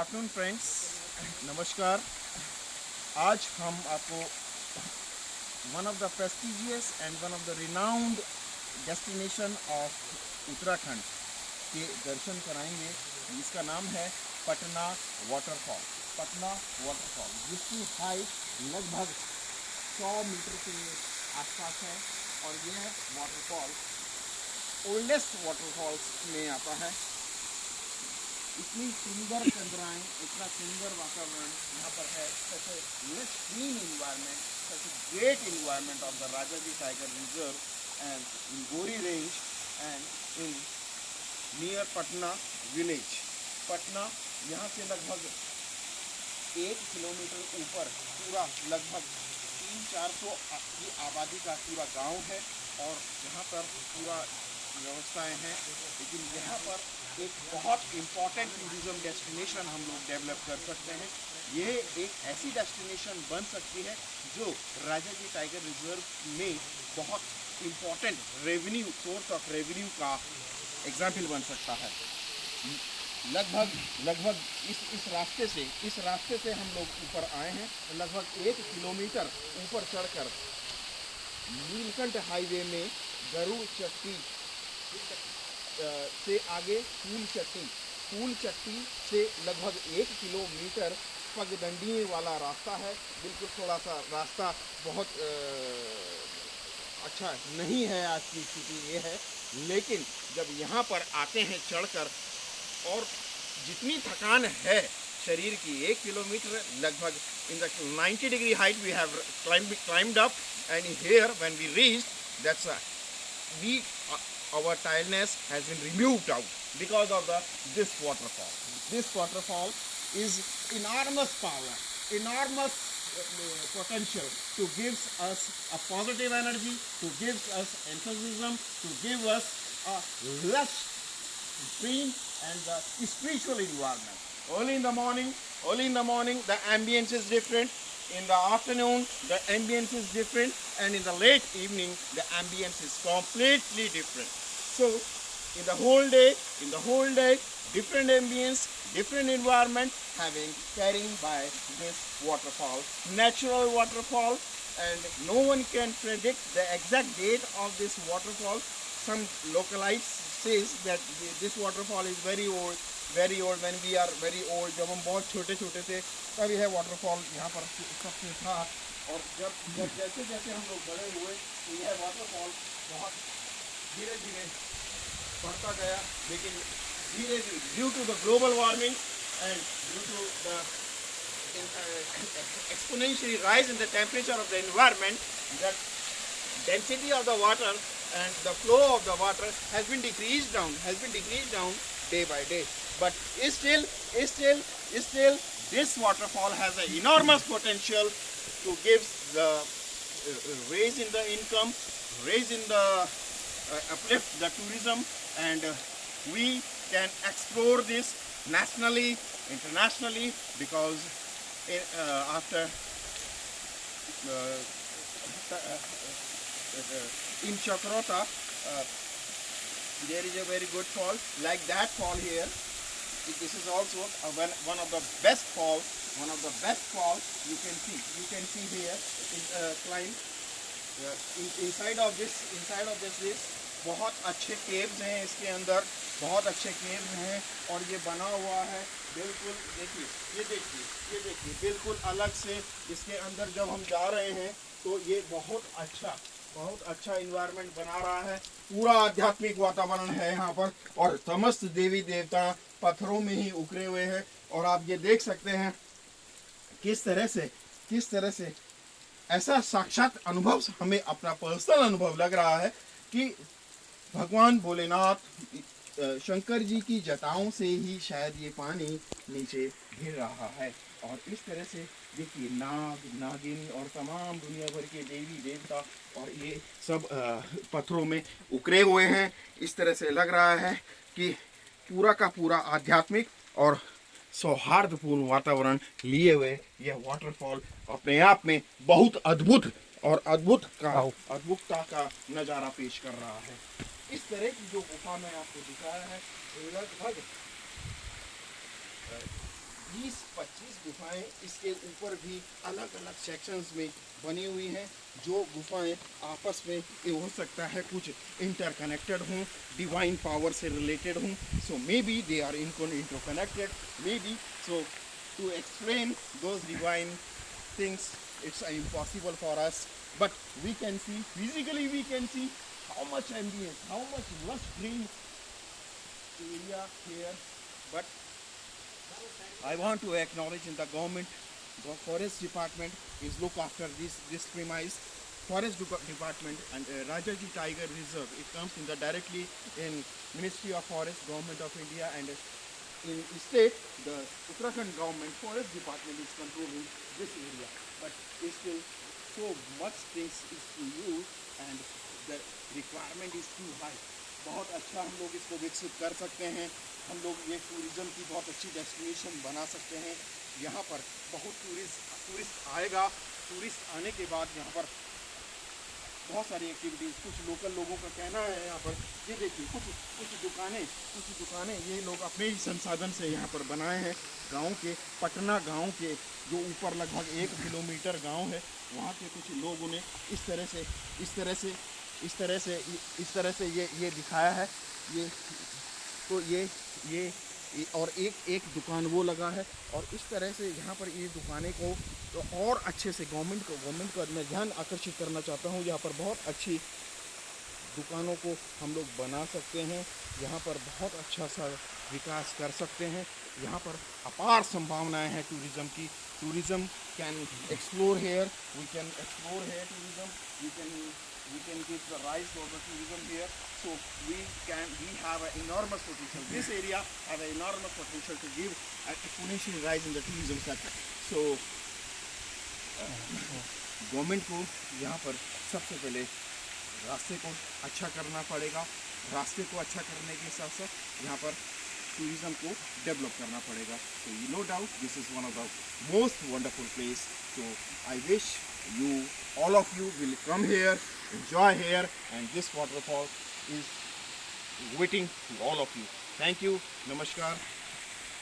Afternoon friends, नमस्कार। आज हम आपको one of the prestigious and one of the renowned destination of Uttarakhand के दर्शन कराएंगे, जिसका नाम है पटना वाटरफॉल। पटना वाटरफॉल जिसकी हाइट लगभग 100 मीटर के आसपास है और यह वाटरफॉल ओल्डेस्ट वाटरफॉल्स में आता है। इतनी सुंदर चंद्राएं, इतना सुंदर वातावरण यहाँ पर है। Such a lush green environment, such a great environment of the Rajaji tiger reserve and in Gori range and in near Patna village. Patna यहाँ से लगभग 1 किलोमीटर ऊपर पूरा लगभग 300-400 की आबादी का पूरा गांव है और यहाँ पर पूरा व्यवस्थाएं हैं। लेकिन यहाँ पर एक बहुत इम्पॉर्टेंट टूरिज्म डेस्टिनेशन हम लोग डेवलप कर सकते हैं। ये एक ऐसी डेस्टिनेशन बन सकती है जो राजाजी टाइगर रिजर्व में बहुत important revenue source of revenue का एग्जाम्पल बन सकता है। लगभग इस रास्ते से हम लोग ऊपर आए हैं। लगभग 1 किलोमीटर ऊपर चढ़कर नीलकंठ हाईवे में गरुड़ चट्टी से आगे फूल चट्टी से लगभग 1 किलोमीटर पगडंडी वाला रास्ता है। बिल्कुल थोड़ा सा रास्ता बहुत अच्छा नहीं है, आज की स्थिति ये है। लेकिन जब यहाँ पर आते हैं चढ़कर, और जितनी थकान है शरीर की, 1 किलोमीटर लगभग in the 90 degree height we have climbed up, and here when we reached, that's our tiredness has been removed out because of this waterfall. This waterfall is enormous power, enormous potential to give us a positive energy, to give us enthusiasm, to give us a lush green and the spiritual environment. Early in the morning, the ambience is different. In the afternoon, the ambience is different, and in the late evening, the ambience is completely different. So, in the whole day, different ambience, different environment, carrying by this waterfall, natural waterfall, and no one can predict the exact date of this waterfall. Some localites says that this waterfall is very old. When we are very old, जब हम बहुत छोटे थे तब यह waterfall यहाँ पर सबसे था, और जब जैसे हम लोग बड़े हुए तो यह वाटरफॉल बहुत धीरे धीरे बढ़ता गया। लेकिन धीरे due to the global warming and due to the exponentially rise in the temperature of the environment, the density of the water and the flow of the water has been decreased down day by day. But still this waterfall has an enormous potential to give the raise in the income, raise in the uplift the tourism, and we can explore this nationally, internationally, because after in Chakrota there is a very good fall like that fall here. This is also one of the best falls you can see here is climb inside of this बहुत अच्छे caves हैं इसके अंदर, बहुत अच्छे caves हैं, और ये बना हुआ है बिल्कुल। ये देखिए बिल्कुल अलग से इसके अंदर जब हम जा रहे हैं तो ये बहुत अच्छा इन्वायरमेंट बना रहा है। पूरा आध्यात्मिक वातावरण है यहाँ पर, और समस्त देवी देवता पत्थरों में ही उकरे हुए हैं। और आप ये देख सकते हैं किस तरह से ऐसा साक्षात अनुभव, हमें अपना पर्सनल अनुभव लग रहा है कि भगवान भोलेनाथ शंकर जी की जटाओं से ही शायद ये पानी नीचे गिर रहा है। और इस तरह से देखिए नागिन और तमाम दुनिया भर के देवी देवता, और ये सब पत्थरों में उकरे हुए हैं। इस तरह से लग रहा है कि पूरा का पूरा आध्यात्मिक और सौहार्दपूर्ण वातावरण लिए हुए यह वाटरफॉल अपने आप में बहुत अद्भुतता का नज़ारा पेश कर रहा है। इस तरह की जो गुफा मैं आपको दिखाया है, लगभग 20-25 गुफाएं इसके ऊपर भी अलग अलग सेक्शंस में बनी हुई हैं। जो गुफाएं आपस में ये हो सकता है कुछ इंटरकनेक्टेड हों, डिवाइन पावर से रिलेटेड हों। So maybe they are interconnected, maybe. So to explain those divine things, it's impossible for us, but we can see physically, we can see how much ambience, how much lush green area here. But I want to acknowledge in the government, the forest department is look after this premise. Forest department and Rajaji Tiger Reserve, it comes in the directly in Ministry of Forest, Government of India, and in state the Uttarakhand government forest department is controlling this area, but still so much things is to use and the requirement is too high. बहुत अच्छा हम लोग इसको विकसित कर सकते हैं। हम लोग ये टूरिज़्म की बहुत अच्छी डेस्टिनेशन बना सकते हैं। यहाँ पर बहुत टूरिस्ट आएगा। टूरिस्ट आने के बाद यहाँ पर बहुत सारी एक्टिविटीज़, कुछ लोकल लोगों का कहना है यहाँ पर, ये देखिए कुछ दुकानें ये लोग अपने ही संसाधन से यहाँ पर बनाए हैं। गांव के पटना गांव के जो ऊपर लगभग 1 किलोमीटर गांव है, वहाँ के कुछ लोगों ने इस तरह से ये दिखाया है। ये तो ये और एक दुकान वो लगा है, और इस तरह से यहाँ पर ये दुकानें को तो और अच्छे से गवर्नमेंट को मैं ध्यान आकर्षित करना चाहता हूँ। यहाँ पर बहुत अच्छी दुकानों को हम लोग बना सकते हैं, यहाँ पर बहुत अच्छा सा विकास कर सकते हैं। यहाँ पर अपार संभावनाएं हैं टूरिज़्म की। Tourism can explore here, we can explore here tourism, we can give the rise for the tourism here. So we have an enormous potential. This area have an enormous potential to give an exponential rise in the tourism sector. So government को यहाँ पर सबसे पहले रास्ते को अच्छा करना पड़ेगा। रास्ते को अच्छा करने के साथ साथ यहाँ पर टूरिज़्म को डेवलप करना पड़ेगा। So no doubt this is one of the most wonderful place. So I wish you, all of you will come here, enjoy here, and this waterfall is waiting to all of you. Thank you. Namaskar.